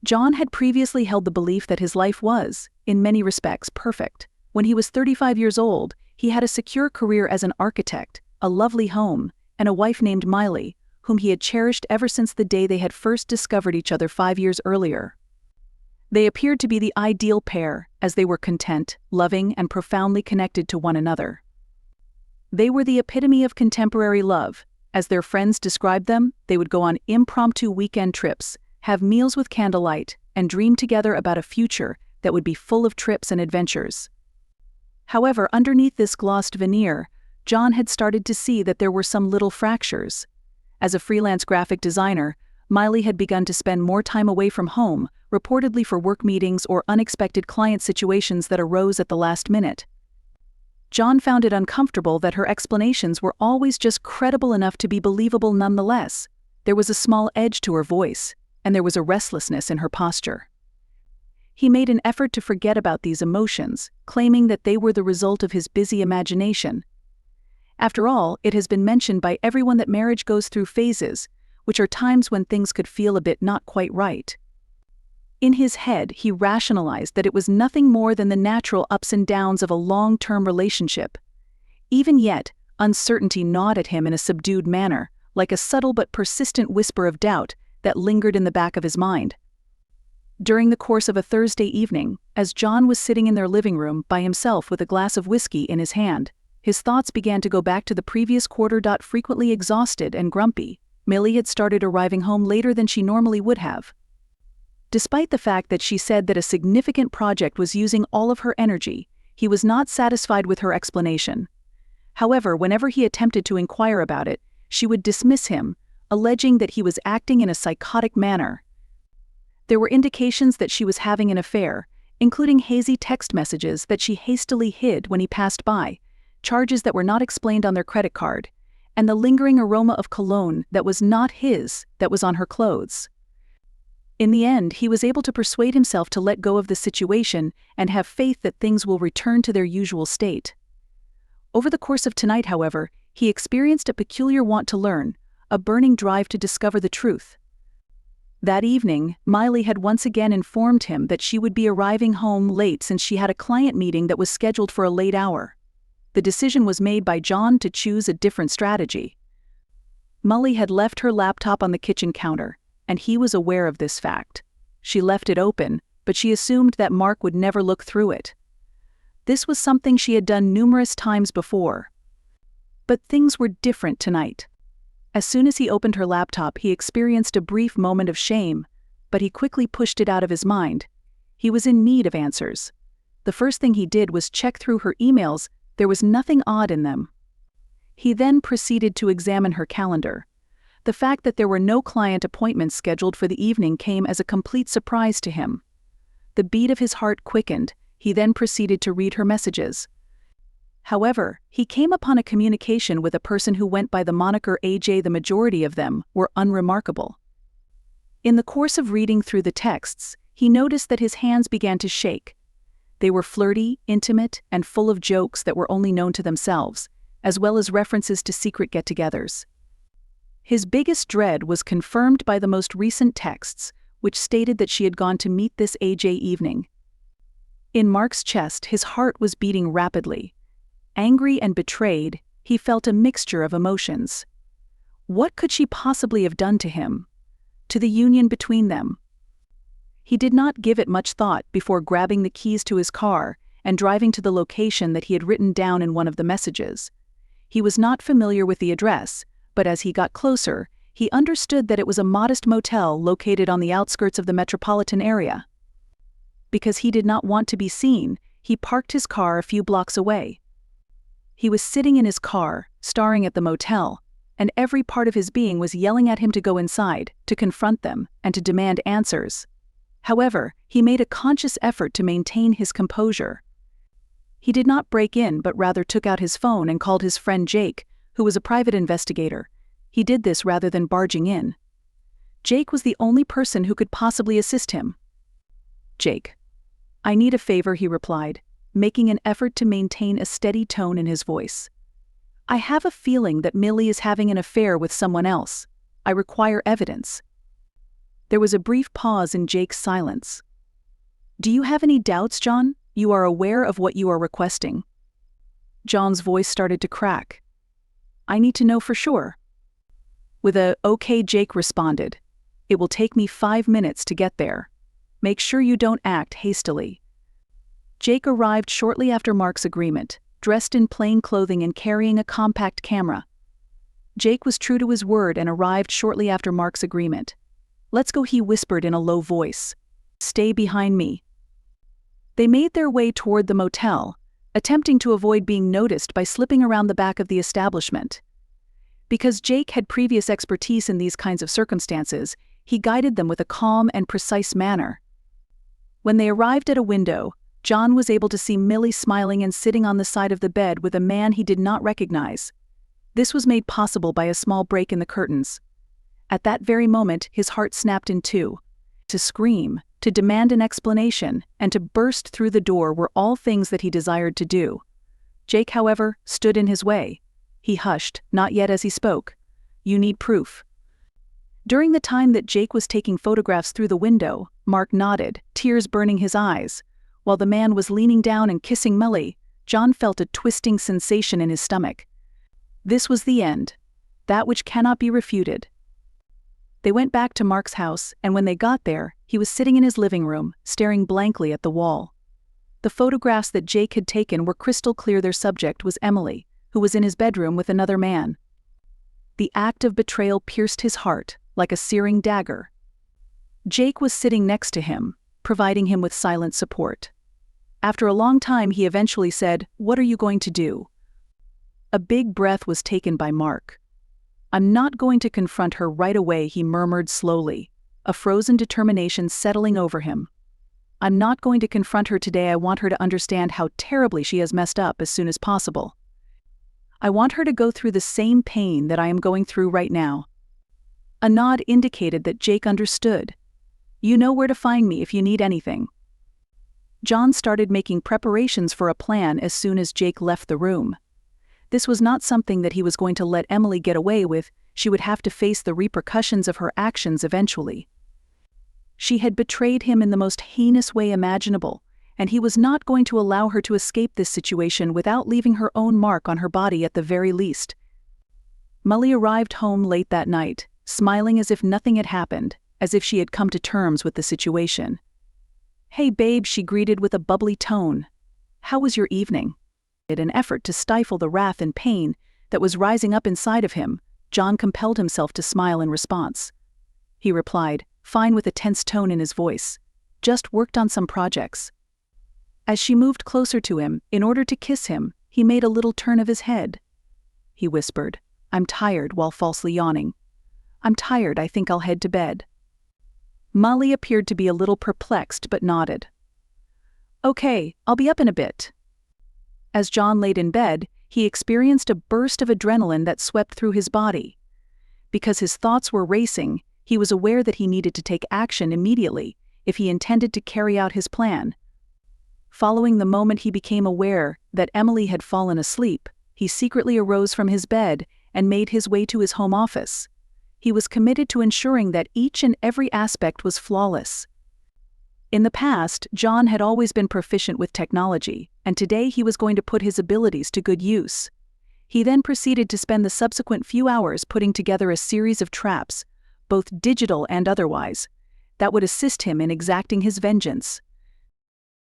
John had previously held the belief that his life was, in many respects, perfect. When he was 35 years old, he had a secure career as an architect, a lovely home, and a wife named Miley, whom he had cherished ever since the day they had first discovered each other 5 years earlier. They appeared to be the ideal pair, as they were content, loving, and profoundly connected to one another. They were the epitome of contemporary love. As their friends described them, they would go on impromptu weekend trips, have meals with candlelight, and dream together about a future that would be full of trips and adventures. However, underneath this glossed veneer, John had started to see that there were some little fractures. As a freelance graphic designer, Miley had begun to spend more time away from home, reportedly for work meetings or unexpected client situations that arose at the last minute. John found it uncomfortable that her explanations were always just credible enough to be believable nonetheless. There was a small edge to her voice, and there was a restlessness in her posture. He made an effort to forget about these emotions, claiming that they were the result of his busy imagination. After all, it has been mentioned by everyone that marriage goes through phases, which are times when things could feel a bit not quite right. In his head, he rationalized that it was nothing more than the natural ups and downs of a long-term relationship. Even yet, uncertainty gnawed at him in a subdued manner, like a subtle but persistent whisper of doubt that lingered in the back of his mind. During the course of a Thursday evening, as John was sitting in their living room by himself with a glass of whiskey in his hand, his thoughts began to go back to the previous quarter. Frequently exhausted and grumpy, Millie had started arriving home later than she normally would have. Despite the fact that she said that a significant project was using all of her energy, he was not satisfied with her explanation. However, whenever he attempted to inquire about it, she would dismiss him, alleging that he was acting in a psychotic manner. There were indications that she was having an affair, including hazy text messages that she hastily hid when he passed by, charges that were not explained on their credit card, and the lingering aroma of cologne that was not his that was on her clothes. In the end, he was able to persuade himself to let go of the situation and have faith that things will return to their usual state. Over the course of tonight, however, he experienced a peculiar want to learn, a burning drive to discover the truth. That evening, Miley had once again informed him that she would be arriving home late since she had a client meeting that was scheduled for a late hour. The decision was made by John to choose a different strategy. Miley had left her laptop on the kitchen counter, and he was aware of this fact. She left it open, but she assumed that Mark would never look through it. This was something she had done numerous times before. But things were different tonight. As soon as he opened her laptop, he experienced a brief moment of shame, but he quickly pushed it out of his mind. He was in need of answers. The first thing he did was check through her emails. There was nothing odd in them. He then proceeded to examine her calendar. The fact that there were no client appointments scheduled for the evening came as a complete surprise to him. The beat of his heart quickened. He then proceeded to read her messages. However, he came upon a communication with a person who went by the moniker AJ. The majority of them were unremarkable. In the course of reading through the texts, he noticed that his hands began to shake. They were flirty, intimate, and full of jokes that were only known to themselves, as well as references to secret get-togethers. His biggest dread was confirmed by the most recent texts, which stated that she had gone to meet this AJ evening. In Mark's chest, his heart was beating rapidly. Angry and betrayed, he felt a mixture of emotions. What could she possibly have done to him? To the union between them? He did not give it much thought before grabbing the keys to his car and driving to the location that he had written down in one of the messages. He was not familiar with the address, but as he got closer, he understood that it was a modest motel located on the outskirts of the metropolitan area. Because he did not want to be seen, he parked his car a few blocks away. He was sitting in his car, staring at the motel, and every part of his being was yelling at him to go inside, to confront them, and to demand answers. However, he made a conscious effort to maintain his composure. He did not break in, but rather took out his phone and called his friend Jake, who was a private investigator. He did this rather than barging in. Jake was the only person who could possibly assist him. "Jake, I need a favor," he replied, making an effort to maintain a steady tone in his voice. "I have a feeling that Millie is having an affair with someone else. I require evidence." There was a brief pause in Jake's silence. "Do you have any doubts, John? You are aware of what you are requesting?" John's voice started to crack. "I need to know for sure." With a "okay," Jake responded, "It will take me 5 minutes to get there. Make sure you don't act hastily." Jake arrived shortly after Mark's agreement, dressed in plain clothing and carrying a compact camera. Jake was true to his word and arrived shortly after Mark's agreement. "Let's go," he whispered in a low voice. "Stay behind me." They made their way toward the motel, attempting to avoid being noticed by slipping around the back of the establishment. Because Jake had previous expertise in these kinds of circumstances, he guided them with a calm and precise manner. When they arrived at a window, John was able to see Millie smiling and sitting on the side of the bed with a man he did not recognize. This was made possible by a small break in the curtains. At that very moment, his heart snapped in two. To scream, to demand an explanation, and to burst through the door were all things that he desired to do. Jake, however, stood in his way. He hushed, not yet as he spoke. "You need proof." During the time that Jake was taking photographs through the window, Mark nodded, tears burning his eyes. While the man was leaning down and kissing Millie, John felt a twisting sensation in his stomach. This was the end, that which cannot be refuted. They went back to Mark's house, and when they got there, he was sitting in his living room, staring blankly at the wall. The photographs that Jake had taken were crystal clear. Their subject was Emily, who was in his bedroom with another man. The act of betrayal pierced his heart, like a searing dagger. Jake was sitting next to him, providing him with silent support. After a long time, he eventually said, "What are you going to do?" A big breath was taken by Mark. "I'm not going to confront her right away," he murmured slowly, a frozen determination settling over him. "I'm not going to confront her today. I want her to understand how terribly she has messed up as soon as possible. I want her to go through the same pain that I am going through right now." A nod indicated that Jake understood. "You know where to find me if you need anything." John started making preparations for a plan as soon as Jake left the room. This was not something that he was going to let Emily get away with. She would have to face the repercussions of her actions eventually. She had betrayed him in the most heinous way imaginable, and he was not going to allow her to escape this situation without leaving her own mark on her body at the very least. Millie arrived home late that night, smiling as if nothing had happened, as if she had come to terms with the situation. "Hey babe," she greeted with a bubbly tone. "How was your evening?" In an effort to stifle the wrath and pain that was rising up inside of him, John compelled himself to smile in response. He replied, fine, with a tense tone in his voice. "Just worked on some projects." As she moved closer to him, in order to kiss him, he made a little turn of his head. He whispered, "I'm tired," while falsely yawning. "I'm tired, I think I'll head to bed." Molly appeared to be a little perplexed but nodded. "Okay, I'll be up in a bit." As John laid in bed, he experienced a burst of adrenaline that swept through his body. Because his thoughts were racing, he was aware that he needed to take action immediately if he intended to carry out his plan. Following the moment he became aware that Emily had fallen asleep, he secretly arose from his bed and made his way to his home office. He was committed to ensuring that each and every aspect was flawless. In the past, John had always been proficient with technology, and today he was going to put his abilities to good use. He then proceeded to spend the subsequent few hours putting together a series of traps, both digital and otherwise, that would assist him in exacting his vengeance.